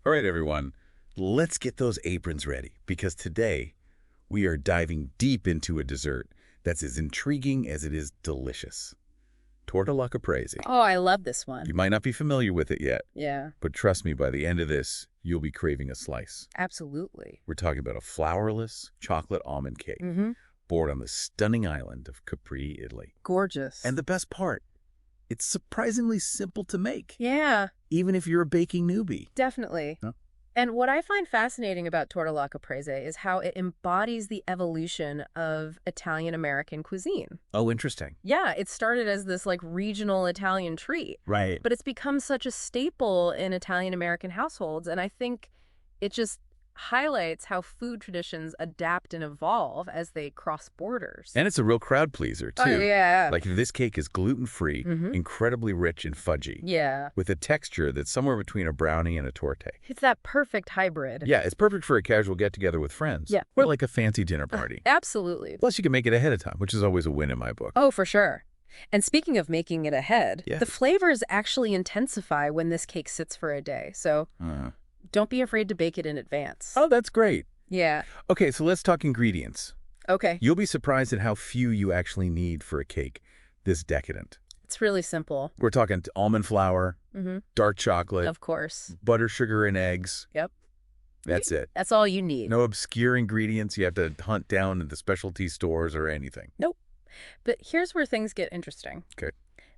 All right, everyone, let's get those aprons ready because today we are diving deep into a dessert that's as intriguing as it is delicious. Torta la Caprese. Oh, I love this one. You might not be familiar with it yet, Yeah, but trust me, by the end of this, you'll be craving a slice. absolutely. We're talking about a flourless chocolate almond cake Mm-hmm. born on the stunning island of Capri, Italy. Gorgeous. And the best part, it's surprisingly simple to make, Yeah, even if you're a baking newbie. definitely. Huh? And what I find fascinating about Torta la Caprese is how it embodies the evolution of Italian-American cuisine. Oh, interesting. Yeah, it started as this like regional Italian treat, Right. but it's become such a staple in Italian-American households. And I think it just highlights how food traditions adapt and evolve as they cross borders. And it's a real crowd pleaser, too. Oh, yeah. Like this cake is gluten-free, Mm-hmm. incredibly rich and fudgy, Yeah. with a texture that's somewhere between a brownie and a torte. It's that perfect hybrid. Yeah, it's perfect for a casual get-together with friends. Yeah. Or like a fancy dinner party. Absolutely. Plus, you can make it ahead of time, which is always a win in my book. Oh, for sure. And speaking of making it ahead, Yeah. the flavors actually intensify when this cake sits for a day. So don't be afraid to bake it in advance. Oh, that's great. Yeah. Okay, so let's talk ingredients. Okay. You'll be surprised at how few you actually need for a cake this decadent. It's really simple. We're talking almond flour, Mm-hmm. dark chocolate, Of course. butter, sugar, and eggs. Yep. That's it. That's all you need. No obscure ingredients you have to hunt down at the specialty stores or anything. Nope. But here's where things get interesting. Okay.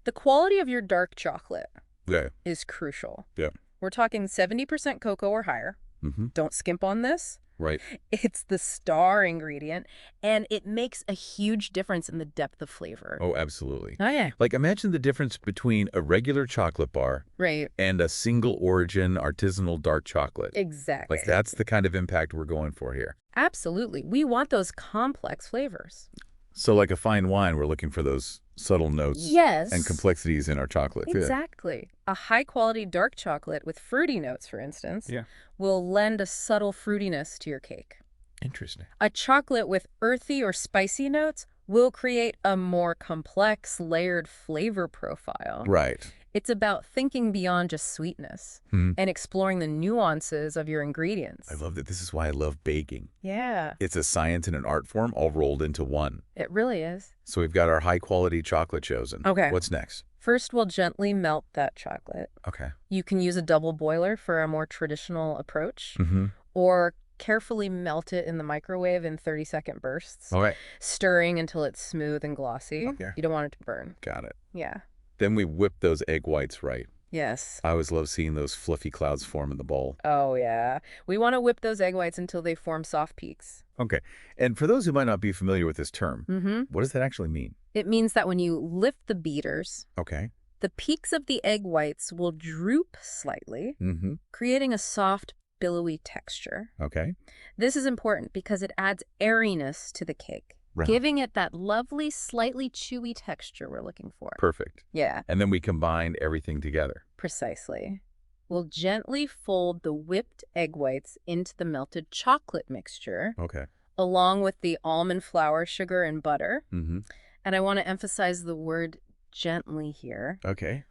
The quality of your dark chocolate Yeah. is crucial. Yeah. We're talking 70% cocoa or higher. Mm-hmm. Don't skimp on this. Right. It's the star ingredient, and it makes a huge difference in the depth of flavor. Oh, absolutely. Oh, yeah. Like, imagine the difference between a regular chocolate bar Right. and a single origin artisanal dark chocolate. Exactly. Like, that's the kind of impact we're going for here. Absolutely. We want those complex flavors. So like a fine wine, we're looking for those subtle notes Yes. and complexities in our chocolate. Yeah. Exactly. A high-quality dark chocolate with fruity notes, for instance, Yeah. will lend a subtle fruitiness to your cake. Interesting. A chocolate with earthy or spicy notes will create a more complex, layered flavor profile. Right. It's about thinking beyond just sweetness Hmm. and exploring the nuances of your ingredients. I love that. This is why I love baking. Yeah, It's a science and an art form all rolled into one. it really is. So we've got our high-quality chocolate chosen. Okay. What's next? First, we'll gently melt that chocolate. Okay. You can use a double boiler for a more traditional approach, Mm-hmm. or carefully melt it in the microwave in 30-second bursts, All right. stirring until it's smooth and glossy. Okay. You don't want it to burn. Got it. Yeah. Then we whip those egg whites right. Yes. I always love seeing those fluffy clouds form in the bowl. Oh, yeah. We want to whip those egg whites until they form soft peaks. Okay. And for those who might not be familiar with this term, Mm-hmm. what does that actually mean? It means that when you lift the beaters, Okay. the peaks of the egg whites will droop slightly, Mm-hmm. creating a soft, billowy texture. Okay. This is important because it adds airiness to the cake, Right. giving it that lovely, slightly chewy texture we're looking for. Perfect. Yeah, And then we combine everything together. precisely. We'll gently fold the whipped egg whites into the melted chocolate mixture, Okay. along with the almond flour, sugar, and butter. Mm-hmm. And I want to emphasize the word gently here. Okay.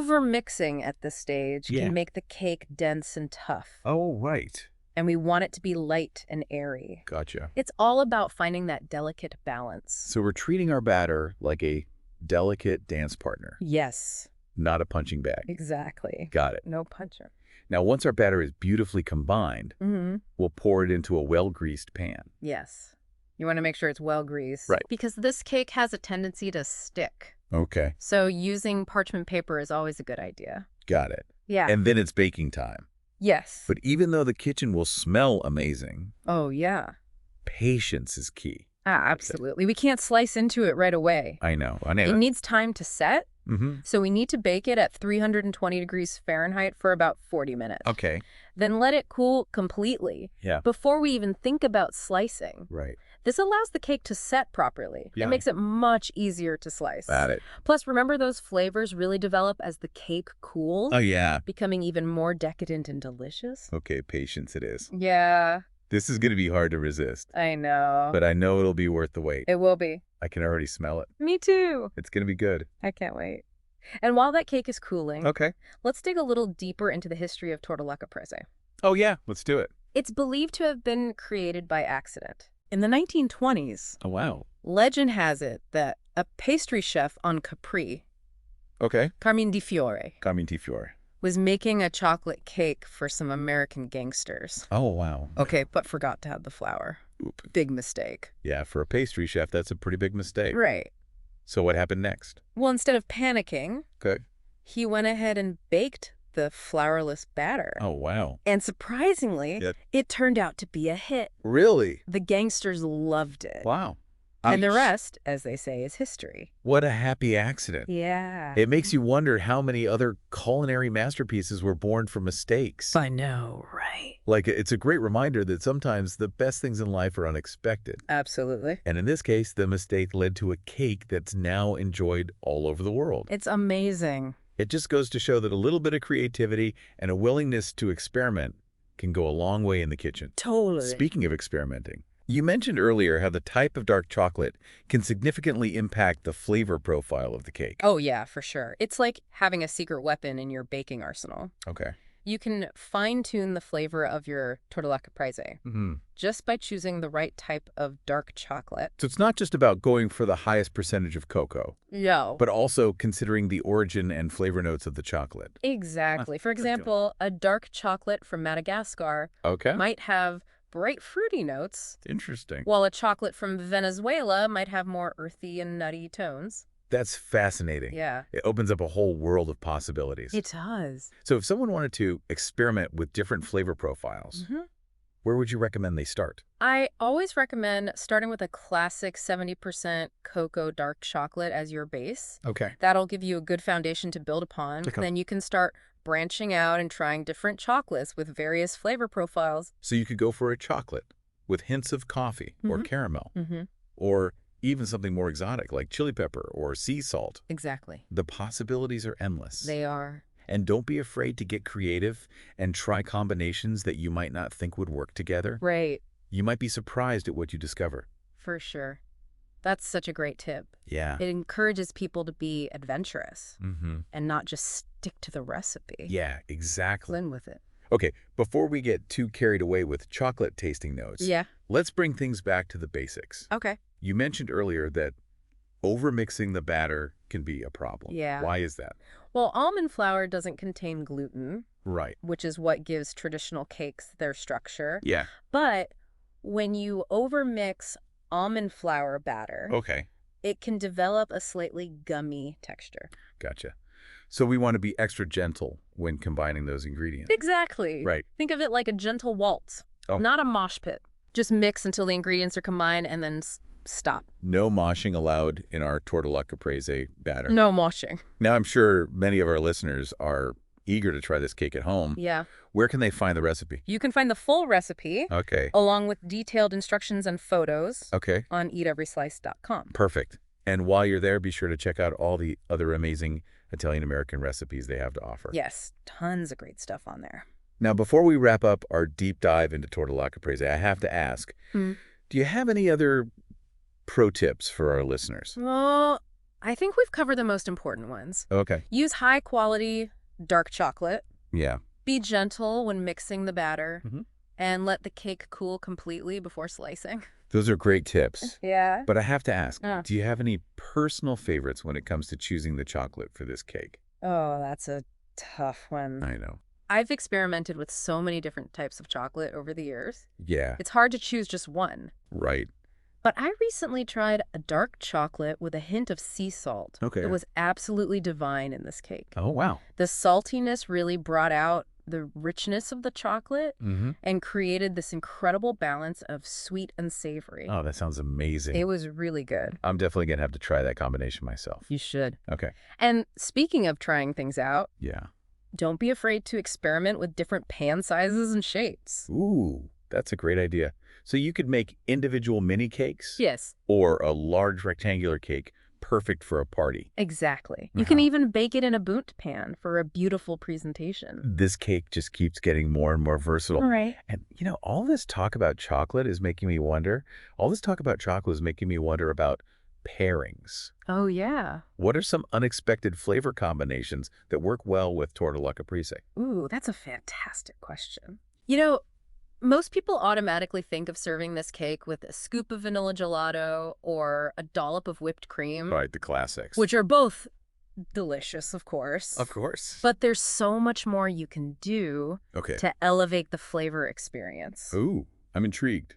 Over-mixing at this stage Yeah. can make the cake dense and tough, Oh, right. and we want it to be light and airy. Gotcha. It's all about finding that delicate balance. So we're treating our batter like a delicate dance partner, Yes, not a punching bag. exactly. Got it. No puncher. Now, once our batter is beautifully combined, Mm-hmm. we'll pour it into a well-greased pan. Yes. You want to make sure it's well greased. Right. Because this cake has a tendency to stick. Okay. So using parchment paper is always a good idea. Got it. Yeah. And then it's baking time. Yes. But even though the kitchen will smell amazing, Oh, yeah. patience is key. Absolutely. We can't slice into it right away. I know. It needs time to set. Mm-hmm. So we need to bake it at 320 degrees Fahrenheit for about 40 minutes. Okay. Then let it cool completely Yeah. before we even think about slicing. Right. This allows the cake to set properly. Yeah. It makes it much easier to slice. Got it. Plus, remember those flavors really develop as the cake cools, Oh, yeah. becoming even more decadent and delicious? Okay, patience it is. Yeah, This is going to be hard to resist, I know. but I know it'll be worth the wait. It will be. I can already smell it. Me too. It's going to be good. I can't wait. And while that cake is cooling, Okay. let's dig a little deeper into the history of Torta la Caprese. Oh, yeah. Let's do it. It's believed to have been created by accident. In the 1920s, Oh, wow. legend has it that a pastry chef on Capri, Okay. Carmine Di Fiore, Caminti Fiore. was making a chocolate cake for some American gangsters. Oh, wow. Okay, but forgot to add the flour. Oop. Big mistake. Yeah, for a pastry chef, that's a pretty big mistake. Right. So what happened next? Well, instead of panicking, Okay. he went ahead and baked the flourless batter. Oh, wow. And surprisingly, Yeah. it turned out to be a hit. Really? The gangsters loved it. Wow. And the rest, as they say, is history. What a happy accident. Yeah. It makes you wonder how many other culinary masterpieces were born from mistakes. I know, right? Like, it's a great reminder that sometimes the best things in life are unexpected. Absolutely. And in this case, the mistake led to a cake that's now enjoyed all over the world. It's amazing. It just goes to show that a little bit of creativity and a willingness to experiment can go a long way in the kitchen. Totally. Speaking of experimenting, you mentioned earlier how the type of dark chocolate can significantly impact the flavor profile of the cake. Oh, yeah, for sure. It's like having a secret weapon in your baking arsenal. Okay. You can fine-tune the flavor of your Torta la Caprese just by choosing the right type of dark chocolate. So it's not just about going for the highest percentage of cocoa, No. but also considering the origin and flavor notes of the chocolate. Exactly. For example, a dark chocolate from Madagascar Okay. might have bright fruity notes, Interesting. while a chocolate from Venezuela might have more earthy and nutty tones. That's fascinating. Yeah. It opens up a whole world of possibilities. It does. So if someone wanted to experiment with different flavor profiles, where would you recommend they start? I always recommend starting with a classic 70% cocoa dark chocolate as your base. Okay. That'll give you a good foundation to build upon. Okay. Then you can start branching out and trying different chocolates with various flavor profiles. So you could go for a chocolate with hints of coffee or caramel, or even something more exotic like chili pepper or sea salt. Exactly. The possibilities are endless. They are. And don't be afraid to get creative and try combinations that you might not think would work together. Right. You might be surprised at what you discover. For sure. That's such a great tip. Yeah. It encourages people to be adventurous Mm-hmm. and not just stick to the recipe. Yeah, exactly. Blend with it. Okay, before we get too carried away with chocolate tasting notes, Yeah. let's bring things back to the basics. Okay. You mentioned earlier that overmixing the batter can be a problem. Yeah. Why is that? Well, almond flour doesn't contain gluten, Right. which is what gives traditional cakes their structure. Yeah. But when you overmix almond flour batter, Okay. it can develop a slightly gummy texture. Gotcha. So we want to be extra gentle when combining those ingredients. Exactly. Right. Think of it like a gentle waltz, Oh. not a mosh pit. Just mix until the ingredients are combined and then stop. No moshing allowed in our Torta la Caprese batter. No moshing. Now, I'm sure many of our listeners are eager to try this cake at home. Yeah. Where can they find the recipe? You can find the full recipe Okay. along with detailed instructions and photos Okay. on eateveryslice.com. Perfect. And while you're there, be sure to check out all the other amazing Italian-American recipes they have to offer. Yes, tons of great stuff on there. Now, before we wrap up our deep dive into Torta la Caprese, I have to ask, do you have any other pro tips for our listeners? Well, I think we've covered the most important ones. Okay. Use high-quality dark chocolate. Yeah. Be gentle when mixing the batter. Mhm. And let the cake cool completely before slicing. Those are great tips. Yeah. But I have to ask, Uh. do you have any personal favorites when it comes to choosing the chocolate for this cake? Oh, that's a tough one. I know. I've experimented with so many different types of chocolate over the years. Yeah. It's hard to choose just one. Right. But I recently tried a dark chocolate with a hint of sea salt. Okay. It was absolutely divine in this cake. Oh, wow. The saltiness really brought out the richness of the chocolate Mm-hmm. and created this incredible balance of sweet and savory. Oh, that sounds amazing. It was really good. I'm definitely going to have to try that combination myself. You should. Okay. And speaking of trying things out, Yeah. don't be afraid to experiment with different pan sizes and shapes. Ooh, that's a great idea. So you could make individual mini cakes Yes, or a large rectangular cake perfect for a party. exactly. You can Wow. even bake it in a bundt pan for a beautiful presentation. This cake just keeps getting more and more versatile. Right. And, all this talk about chocolate is making me wonder. About pairings. Oh, yeah. What are some unexpected flavor combinations that work well with Torta la Caprese? Ooh, that's a fantastic question. You know, most people automatically think of serving this cake with a scoop of vanilla gelato or a dollop of whipped cream, Right, the classics. which are both delicious, of course. Of course. But there's so much more you can do Okay. to elevate the flavor experience. Ooh, I'm intrigued.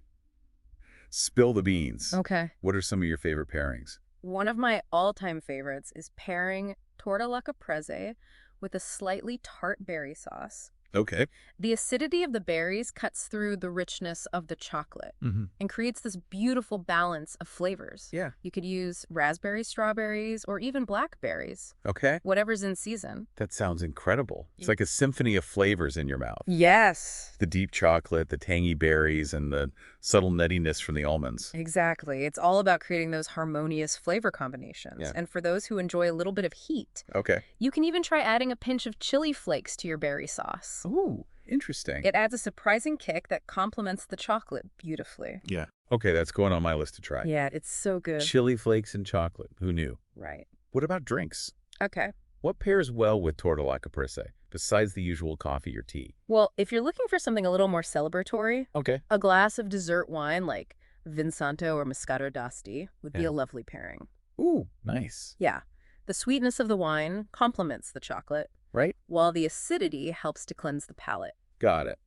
Spill the beans. Okay. What are some of your favorite pairings? One of my all-time favorites is pairing Torta la Caprese with a slightly tart berry sauce. Okay. The acidity of the berries cuts through the richness of the chocolate Mm-hmm. and creates this beautiful balance of flavors. Yeah. You could use raspberries, strawberries, or even blackberries, Okay. whatever's in season. That sounds incredible. It's like a symphony of flavors in your mouth. Yes. The deep chocolate, the tangy berries, and the subtle nuttiness from the almonds. Exactly. It's all about creating those harmonious flavor combinations. Yeah. And for those who enjoy a little bit of heat, Okay. you can even try adding a pinch of chili flakes to your berry sauce. Ooh, interesting. It adds a surprising kick that complements the chocolate beautifully. Yeah. Okay, that's going on my list to try. Yeah, it's so good. Chili flakes and chocolate. Who knew? Right. What about drinks? Okay. What pairs well with Torta la Caprese, besides the usual coffee or tea? Well, if you're looking for something a little more celebratory, Okay. a glass of dessert wine like Vinsanto or Moscato d'Asti would be Yeah. a lovely pairing. Ooh, nice. Yeah. The sweetness of the wine complements the chocolate, Right? while the acidity helps to cleanse the palate. Got it.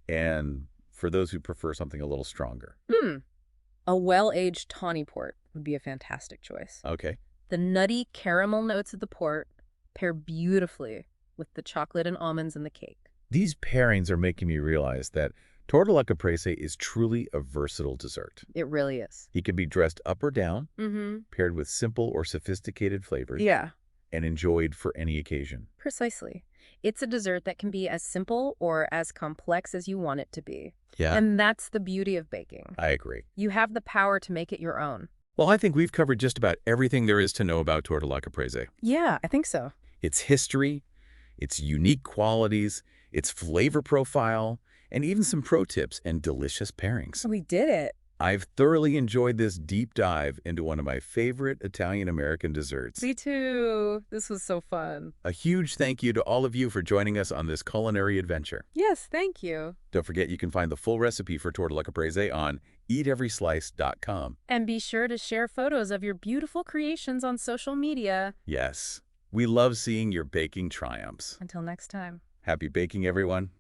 And for those who prefer something a little stronger. A well-aged tawny port would be a fantastic choice. Okay. The nutty caramel notes of the port pair beautifully with the chocolate and almonds in the cake. These pairings are making me realize that Torta la Caprese is truly a versatile dessert. It really is. It can be dressed up or down, Mm-hmm. paired with simple or sophisticated flavors, Yeah, and enjoyed for any occasion. precisely. It's a dessert that can be as simple or as complex as you want it to be. Yeah, And that's the beauty of baking. I agree. You have the power to make it your own. Well, I think we've covered just about everything there is to know about Torta la Caprese. Yeah, I think so. Its history, its unique qualities, its flavor profile, and even some pro tips and delicious pairings. We did it. I've thoroughly enjoyed this deep dive into one of my favorite Italian-American desserts. Me too. This was so fun. A huge thank you to all of you for joining us on this culinary adventure. Yes, thank you. Don't forget you can find the full recipe for Torta la Caprese on eateveryslice.com. And be sure to share photos of your beautiful creations on social media. Yes, we love seeing your baking triumphs. Until next time. Happy baking, everyone.